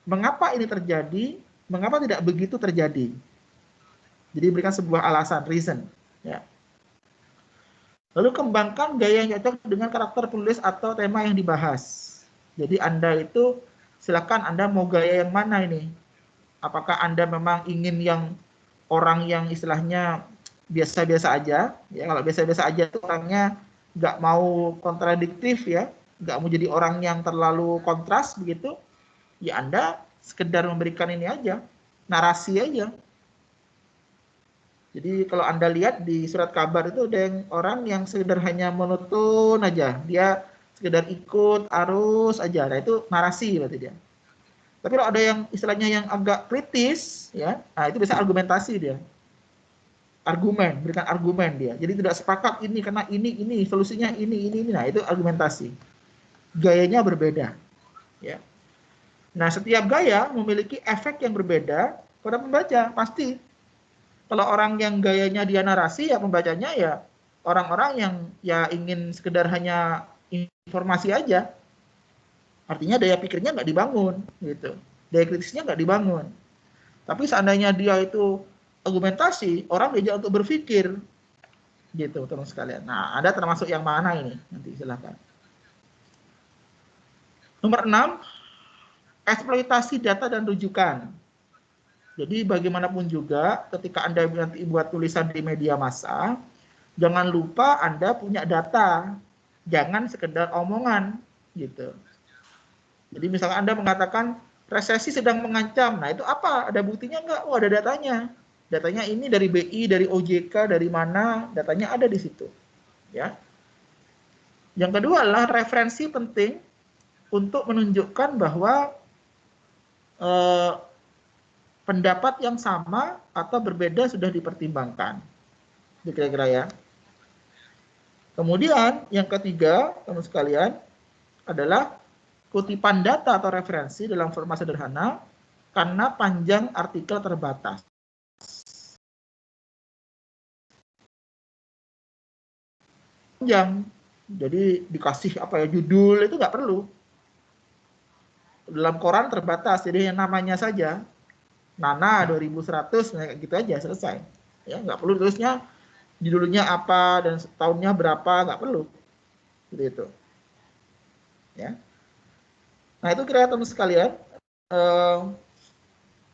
mengapa ini terjadi, mengapa tidak begitu terjadi. Jadi berikan sebuah alasan, reason. Ya. Lalu kembangkan gaya yang cocok dengan karakter penulis atau tema yang dibahas. Jadi Anda itu silakan Anda mau gaya yang mana ini. Apakah Anda memang ingin yang orang yang istilahnya biasa-biasa aja? Ya, kalau biasa-biasa aja itu orangnya nggak mau kontradiktif ya, nggak mau jadi orang yang terlalu kontras begitu. Ya Anda sekedar memberikan ini aja, narasi aja. Jadi kalau Anda lihat di surat kabar itu ada yang orang yang sekedar hanya monoton aja. Dia sekedar ikut arus aja. Nah itu narasi berarti dia. Tapi kalau ada yang istilahnya yang agak kritis, ya, nah itu bisa argumentasi dia. Argumen, berikan argumen dia. Jadi tidak sepakat ini karena ini, solusinya ini. Nah itu argumentasi. Gayanya berbeda. Ya. Nah setiap gaya memiliki efek yang berbeda pada pembaca, pasti. Kalau orang yang gayanya dia narasi, ya pembacanya ya orang-orang yang ya ingin sekedar hanya informasi aja. Artinya daya pikirnya nggak dibangun, gitu. Daya kritisnya nggak dibangun. Tapi seandainya dia itu argumentasi, orang diajak untuk berpikir, gitu, teman sekalian. Nah, ada termasuk yang mana ini? Nanti silakan. Nomor 6, eksploitasi data dan rujukan. Jadi bagaimanapun juga ketika Anda nanti buat tulisan di media massa, jangan lupa Anda punya data. Jangan sekedar omongan gitu. Jadi misalkan Anda mengatakan resesi sedang mengancam. Nah, itu apa? Ada buktinya enggak? Oh, ada datanya. Datanya ini dari BI, dari OJK, dari mana? Datanya ada di situ. Ya. Yang kedua adalah referensi penting untuk menunjukkan bahwa pendapat yang sama atau berbeda sudah dipertimbangkan. Itu kira-kira ya. Kemudian yang ketiga, teman sekalian, adalah kutipan data atau referensi dalam format sederhana karena panjang artikel terbatas. Panjang, jadi dikasih judul itu nggak perlu. Dalam koran terbatas, jadi yang namanya saja. Nana 2100 kayak gitu aja selesai. Ya, nggak perlu tulisnya judulnya apa dan tahunnya berapa, nggak perlu. Seperti itu. Ya. Nah, itu kira-kira teman sekalian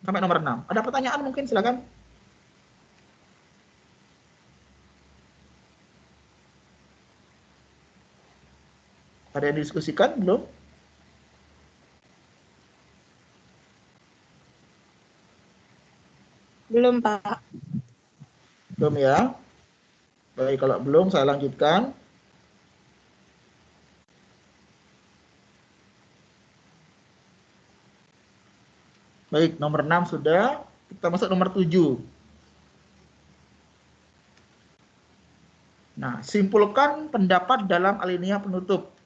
sampai nomor 6. Ada pertanyaan mungkin, silakan. Ada yang didiskusikan belum? Belum, Pak. Belum ya? Baik, kalau belum saya lanjutkan. Baik, nomor 6 sudah. Kita masuk nomor 7. Nah, simpulkan pendapat dalam alinea penutup.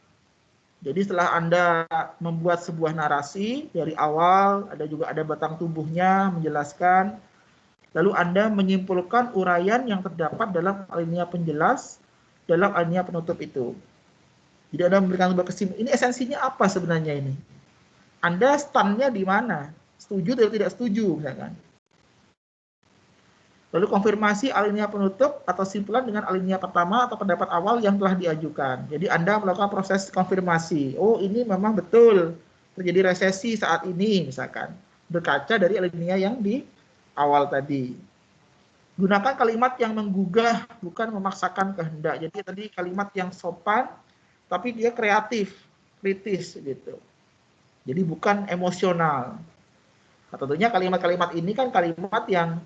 Jadi setelah Anda membuat sebuah narasi dari awal, ada batang tubuhnya menjelaskan, lalu Anda menyimpulkan uraian yang terdapat dalam alinea penjelas dalam alinea penutup itu. Jadi Anda memberikan sebuah kesimpulan. Ini esensinya apa sebenarnya ini? Anda stand-nya di mana? Setuju atau tidak setuju, misalkan. Lalu konfirmasi alinea penutup atau simpulan dengan alinea pertama atau pendapat awal yang telah diajukan. Jadi Anda melakukan proses konfirmasi. Oh, ini memang betul terjadi resesi saat ini, misalkan. Berkaca dari alinea yang di awal tadi. Gunakan kalimat yang menggugah, bukan memaksakan kehendak. Jadi tadi kalimat yang sopan, tapi dia kreatif, kritis gitu. Jadi bukan emosional. Nah, tentunya kalimat-kalimat ini kan kalimat yang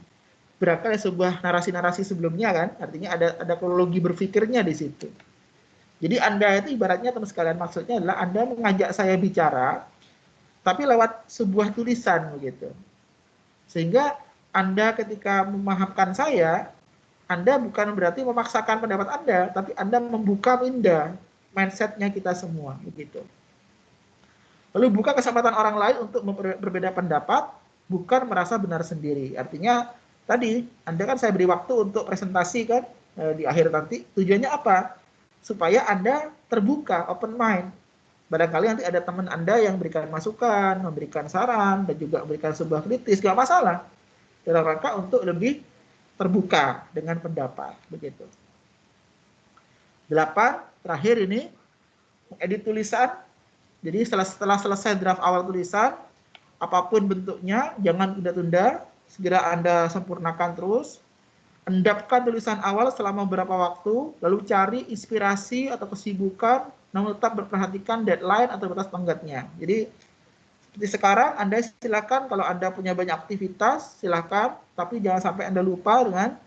berasal dari sebuah narasi-narasi sebelumnya kan, artinya ada kronologi berpikirnya di situ. Jadi Anda itu ibaratnya teman sekalian, maksudnya adalah Anda mengajak saya bicara, tapi lewat sebuah tulisan begitu. Sehingga Anda ketika memahamkan saya, Anda bukan berarti memaksakan pendapat Anda, tapi Anda membuka minda mindsetnya kita semua begitu. Lalu buka kesempatan orang lain untuk berbeda pendapat, bukan merasa benar sendiri. Artinya tadi, Anda kan saya beri waktu untuk presentasi kan di akhir nanti. Tujuannya apa? Supaya Anda terbuka, open mind. Barangkali nanti ada teman Anda yang berikan masukan, memberikan saran, dan juga memberikan sebuah kritis, nggak masalah. Dalam rangka untuk lebih terbuka dengan pendapat. Begitu. 8, terakhir ini, edit tulisan. Jadi setelah selesai draft awal tulisan, apapun bentuknya, jangan tunda-tunda, segera Anda sempurnakan terus. Endapkan tulisan awal selama beberapa waktu, lalu cari inspirasi atau kesibukan, namun tetap berperhatikan deadline atau batas tenggatnya. Jadi seperti sekarang, Anda silakan kalau Anda punya banyak aktivitas, silakan, tapi jangan sampai Anda lupa dengan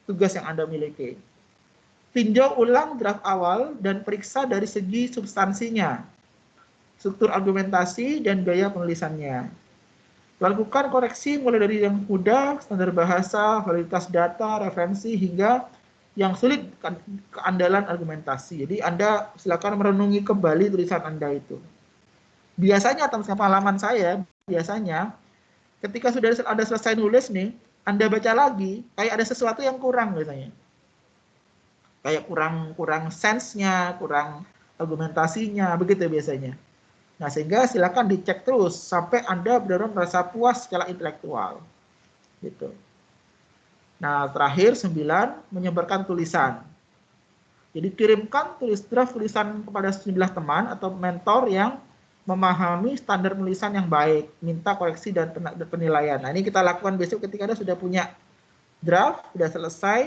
tugas yang Anda miliki. Tinjau ulang draft awal dan periksa dari segi substansinya, struktur argumentasi, dan gaya penulisannya. Lakukan koreksi mulai dari yang mudah, standar bahasa, validitas data, referensi, hingga yang sulit, keandalan argumentasi. Jadi Anda silakan merenungi kembali tulisan Anda itu. Biasanya, teman pengalaman saya, biasanya ketika sudah Anda selesai nulis nih, Anda baca lagi, kayak ada sesuatu yang kurang biasanya. Kayak kurang sense-nya, kurang argumentasinya, begitu biasanya. Nah, sehingga silakan dicek terus sampai Anda benar-benar merasa puas secara intelektual. Gitu. Nah, terakhir 9, menyebarkan tulisan. Jadi kirimkan draft tulisan kepada sejumlah teman atau mentor yang memahami standar penulisan yang baik, minta koreksi dan penilaian. Nah, ini kita lakukan besok ketika Anda sudah punya draft, sudah selesai,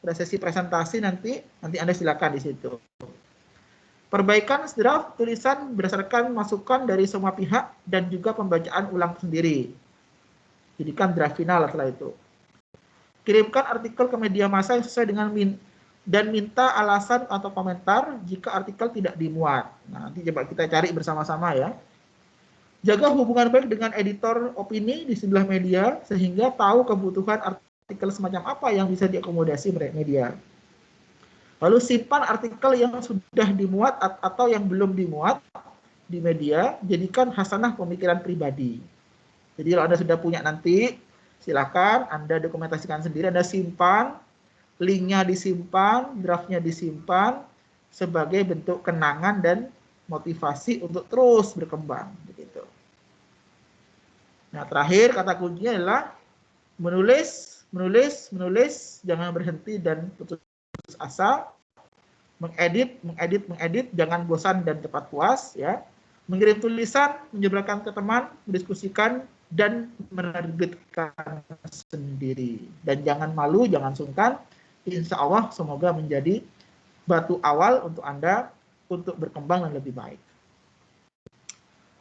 sudah sesi presentasi nanti Anda silakan di situ. Perbaikan draft tulisan berdasarkan masukan dari semua pihak dan juga pembacaan ulang sendiri. Jadikan draft final setelah itu. Kirimkan artikel ke media massa yang sesuai dengan dan minta alasan atau komentar jika artikel tidak dimuat. Nah, nanti coba kita cari bersama-sama ya. Jaga hubungan baik dengan editor opini di sebelah media sehingga tahu kebutuhan artikel semacam apa yang bisa diakomodasi media. Lalu simpan artikel yang sudah dimuat atau yang belum dimuat di media, jadikan hasanah pemikiran pribadi. Jadi kalau Anda sudah punya nanti, silakan Anda dokumentasikan sendiri, Anda simpan, linknya disimpan, draftnya disimpan, sebagai bentuk kenangan dan motivasi untuk terus berkembang. Begitu. Nah, terakhir kata kuncinya adalah menulis, jangan berhenti dan putus asa. Mengedit, jangan bosan dan cepat puas ya. mengirim tulisan, menyebarkan ke teman, mendiskusikan, dan menerbitkan sendiri. Dan jangan malu, jangan sungkan. Insya Allah semoga menjadi batu awal untuk Anda untuk berkembang dan lebih baik.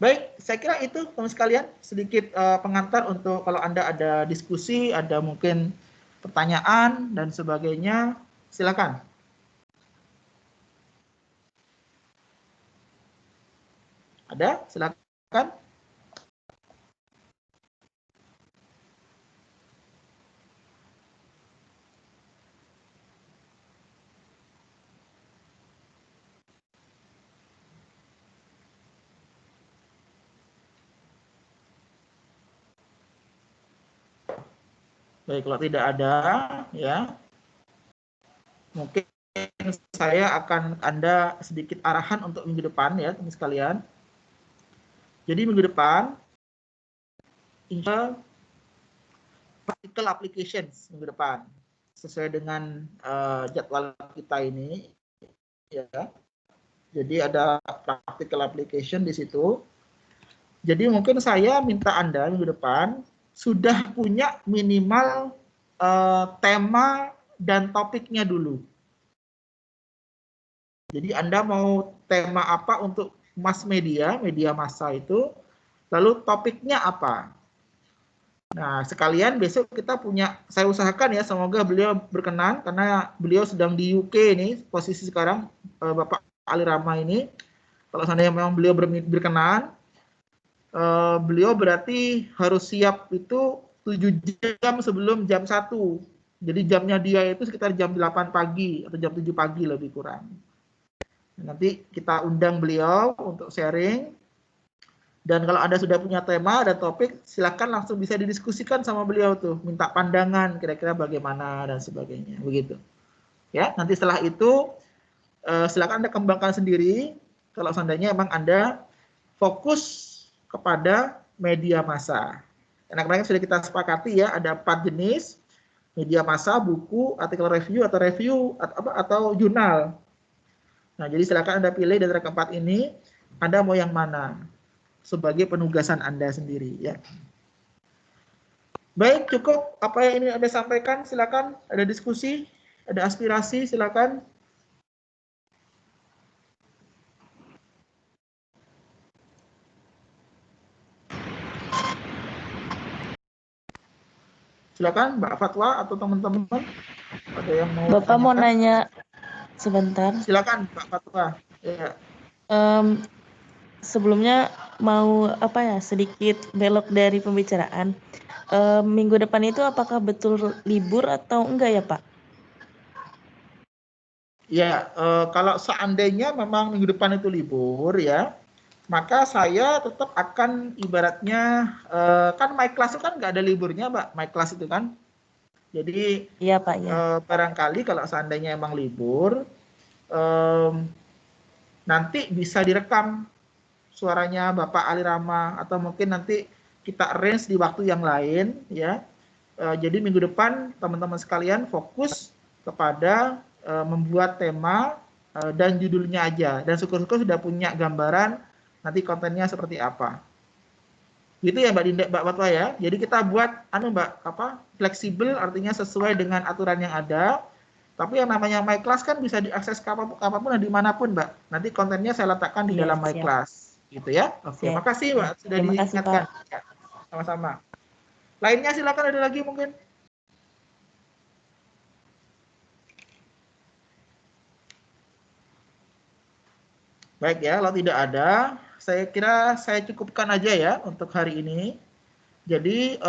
Baik, saya kira itu teman sekalian sedikit pengantar untuk kalau Anda ada diskusi, ada mungkin pertanyaan dan sebagainya, silakan. Ada? Silakan. Baik, kalau tidak ada, ya mungkin saya akan Anda sedikit arahan untuk minggu depan ya teman sekalian. Jadi minggu depan, insya practical applications minggu depan sesuai dengan jadwal kita ini, ya. Jadi ada practical application di situ. Jadi mungkin saya minta Anda minggu depan sudah punya minimal tema dan topiknya dulu. Jadi Anda mau tema apa untuk mass media, media massa itu, lalu topiknya apa. Nah, sekalian besok kita punya, saya usahakan ya, semoga beliau berkenan, karena beliau sedang di UK ini, posisi sekarang, Bapak Ali Rama ini, kalau seandainya memang beliau berkenan, beliau berarti harus siap itu 7 jam sebelum jam 1. Jadi jamnya dia itu sekitar jam 8 pagi, atau jam 7 pagi lebih kurang. Nanti kita undang beliau untuk sharing. Dan kalau Anda sudah punya tema dan topik, silakan langsung bisa didiskusikan sama beliau tuh, minta pandangan kira-kira bagaimana dan sebagainya, begitu. Ya, nanti setelah itu silakan Anda kembangkan sendiri. Kalau seandainya memang Anda fokus kepada media massa. Karena kemarin sudah kita sepakati ya, ada 4 jenis media massa, buku, artikel review atau jurnal. Nah, jadi silakan Anda pilih dari keempat ini, Anda mau yang mana sebagai penugasan Anda sendiri ya. Baik, cukup apa yang ini Anda sampaikan, silakan ada diskusi, ada aspirasi, silakan. Silakan Mbak Fatwa atau teman-teman ada yang mau Bapak mau nanya sebentar. Silakan Mbak Fatwa. Ya. Sebelumnya mau sedikit belok dari pembicaraan. Minggu depan itu apakah betul libur atau enggak ya Pak? Ya, kalau seandainya memang minggu depan itu libur ya, maka saya tetap akan ibaratnya kan my class itu kan nggak ada liburnya Mbak, my class itu kan. Jadi Iya Pak ya. barangkali kalau seandainya emang libur, nanti bisa direkam suaranya Bapak Ali Rama, atau mungkin nanti kita arrange di waktu yang lain ya. Jadi minggu depan teman-teman sekalian fokus kepada membuat tema dan judulnya aja, dan syukur-syukur sudah punya gambaran nanti kontennya seperti apa. Gitu ya Mbak Dinda, Mbak Fatwa ya. Jadi kita buat fleksibel, artinya sesuai dengan aturan yang ada. Tapi yang namanya My Class kan bisa diakses kapanpun dan dimanapun Mbak. Nanti kontennya saya letakkan di dalam My Class. Gitu ya. Oke, makasih Mbak sudah diingatkan. Ya, sama-sama. Lainnya silakan, ada lagi mungkin. Baik ya, kalau tidak ada, saya kira saya cukupkan aja ya untuk hari ini. Jadi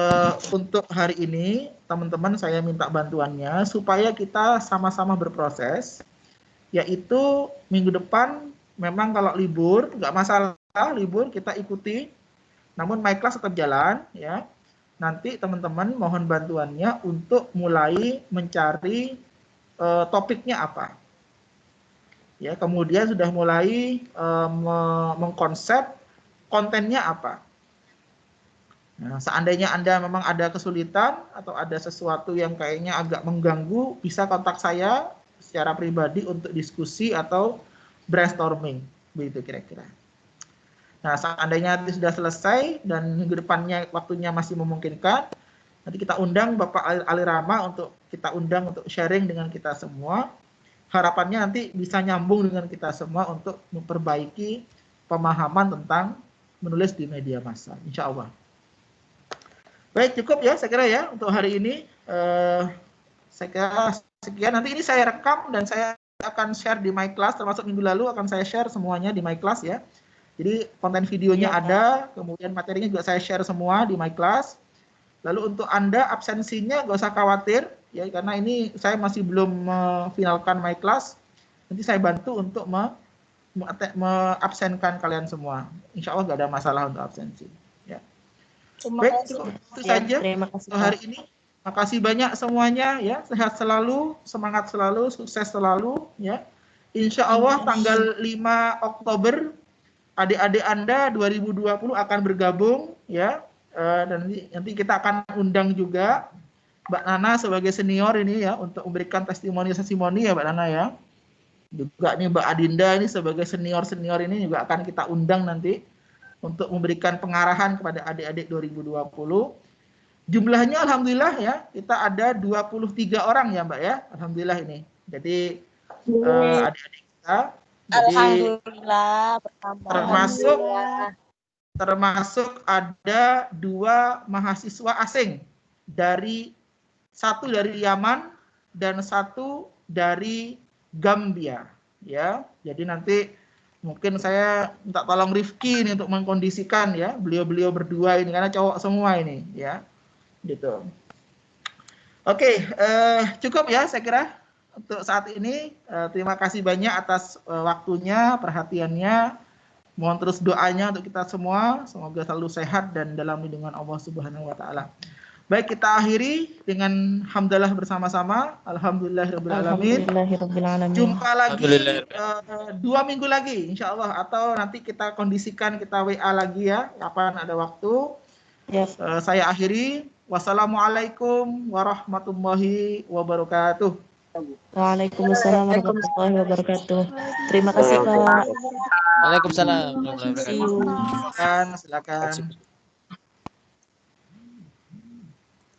untuk hari ini teman-teman saya minta bantuannya supaya kita sama-sama berproses, yaitu minggu depan memang kalau libur nggak masalah, libur kita ikuti, namun my class tetap jalan ya. Nanti teman-teman mohon bantuannya untuk mulai mencari topiknya apa. Ya, kemudian sudah mulai mengkonsep kontennya apa. Nah, seandainya Anda memang ada kesulitan atau ada sesuatu yang kayaknya agak mengganggu, bisa kontak saya secara pribadi untuk diskusi atau brainstorming, begitu kira-kira. Nah, seandainya nanti sudah selesai dan minggu depannya waktunya masih memungkinkan, nanti kita undang Bapak Ali Rama untuk kita undang untuk sharing dengan kita semua. Harapannya nanti bisa nyambung dengan kita semua untuk memperbaiki pemahaman tentang menulis di media massa, insya Allah. Baik, cukup ya saya kira ya untuk hari ini. Saya kira sekian. Nanti ini saya rekam dan saya akan share di My Class, termasuk minggu lalu akan saya share semuanya di My Class ya. Jadi konten videonya ada, kemudian materinya juga saya share semua di My Class. Lalu untuk Anda absensinya nggak usah khawatir ya, karena ini saya masih belum finalkan My Class. Nanti saya bantu untuk mengabsenkan kalian semua. Insya Allah nggak ada masalah untuk absensi. Ya. Baik, cukup itu saja untuk hari ini. Makasih banyak semuanya ya, sehat selalu, semangat selalu, sukses selalu ya. Insya Allah tanggal 5 Oktober adik-adik Anda 2020 akan bergabung ya. Dan nanti kita akan undang juga Mbak Nana sebagai senior ini ya untuk memberikan testimoni ya Mbak Nana ya. Juga nih Mbak Adinda ini sebagai senior ini juga akan kita undang nanti untuk memberikan pengarahan kepada adik-adik 2020. Jumlahnya alhamdulillah ya, kita ada 23 orang ya Mbak ya. Alhamdulillah ini. Jadi adik-adik kita alhamdulillah termasuk ada 2 mahasiswa asing, satu dari Yaman dan satu dari Gambia ya. Jadi nanti mungkin saya minta tolong Rifki ini untuk mengkondisikan ya beliau berdua ini karena cowok semua ini ya. Gitu. Oke, cukup ya saya kira untuk saat ini. Terima kasih banyak atas waktunya, perhatiannya. Mohon terus doanya untuk kita semua, semoga selalu sehat dan dalam lindungan Allah Subhanahu wa taala. Baik, kita akhiri dengan hamdalah bersama-sama. Alhamdulillahirabbil alamin. Jumpa lagi 2 minggu lagi insya Allah, atau nanti kita kondisikan, kita WA lagi ya kapan ada waktu. Yep. Saya akhiri. Wassalamualaikum warahmatullahi wabarakatuh. Waalaikumsalam warahmatullahi wabarakatuh. Terima kasih Pak. Waalaikumsalam warahmatullahi wabarakatuh. Silakan.